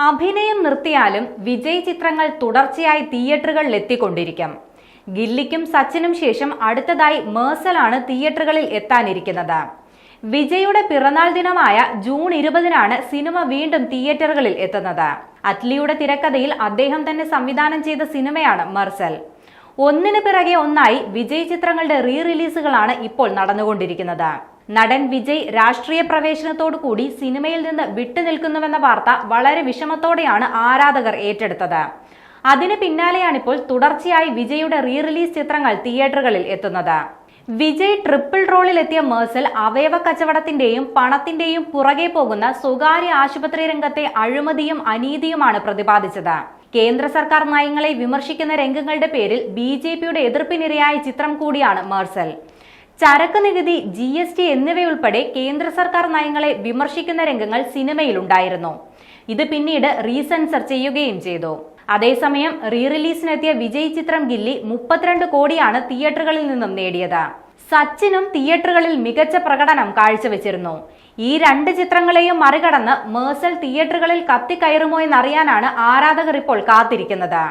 അഭിനയം നിർത്തിയാലും വിജയ് ചിത്രങ്ങൾ തുടർച്ചയായി തിയേറ്ററുകളിൽ എത്തിക്കൊണ്ടിരിക്കും. ഗില്ലിക്കും സച്ചിനും ശേഷം അടുത്തതായി മേഴ്സലാണ് തിയേറ്ററുകളിൽ എത്താനിരിക്കുന്നത്. വിജയുടെ പിറന്നാൾ ദിനമായ ജൂൺ 20-നാണ് സിനിമ വീണ്ടും തിയേറ്ററുകളിൽ എത്തുന്നത്. അറ്റ്ലിയുടെ തിരക്കഥയിൽ അദ്ദേഹം തന്നെ സംവിധാനം ചെയ്ത സിനിമയാണ് മെർസൽ. ഒന്നിനു പിറകെ ഒന്നായി വിജയ് ചിത്രങ്ങളുടെ റീ റിലീസുകളാണ് ഇപ്പോൾ നടന്നുകൊണ്ടിരിക്കുന്നത്. നടൻ വിജയ് രാഷ്ട്രീയ പ്രവേശനത്തോടു കൂടി സിനിമയിൽ നിന്ന് വിട്ടുനിൽക്കുന്നുവെന്ന വാർത്ത വളരെ വിഷമത്തോടെയാണ് ആരാധകർ ഏറ്റെടുത്തത്. അതിന് പിന്നാലെയാണിപ്പോൾ തുടർച്ചയായി വിജയുടെ റീ റിലീസ് ചിത്രങ്ങൾ തിയേറ്ററുകളിൽ എത്തുന്നത്. വിജയ് ട്രിപ്പിൾ റോളിൽ എത്തിയ മെർസൽ അവയവ കച്ചവടത്തിന്റെയും പണത്തിന്റെയും പുറകെ പോകുന്ന സ്വകാര്യ ആശുപത്രി രംഗത്തെ അഴിമതിയും അനീതിയുമാണ് പ്രതിപാദിച്ചത്. കേന്ദ്ര സർക്കാർ നയങ്ങളെ വിമർശിക്കുന്ന രംഗങ്ങളുടെ പേരിൽ BJPയുടെ എതിർപ്പിനിരയായ ചിത്രം കൂടിയാണ് മെർസൽ. ചരക്ക് നികുതി, GST എന്നിവയുൾപ്പെടെ കേന്ദ്ര സർക്കാർ നയങ്ങളെ വിമർശിക്കുന്ന രംഗങ്ങൾ സിനിമയിലുണ്ടായിരുന്നു. ഇത് പിന്നീട് റീസെൻസർ ചെയ്യുകയും ചെയ്തു. അതേസമയം റീ റിലീസിനെത്തിയ വിജയ് ചിത്രം ഗില്ലി 32 കോടിയാണ് തിയേറ്ററുകളിൽ നിന്നും നേടിയത്. സച്ചിനും തിയേറ്ററുകളിൽ മികച്ച പ്രകടനം കാഴ്ചവെച്ചിരുന്നു. ഈ രണ്ട് ചിത്രങ്ങളെയും മറികടന്ന് മെർസൽ തിയേറ്ററുകളിൽ കത്തിക്കയറുമോ എന്നറിയാനാണ് ആരാധകർ ഇപ്പോൾ കാത്തിരിക്കുന്നത്.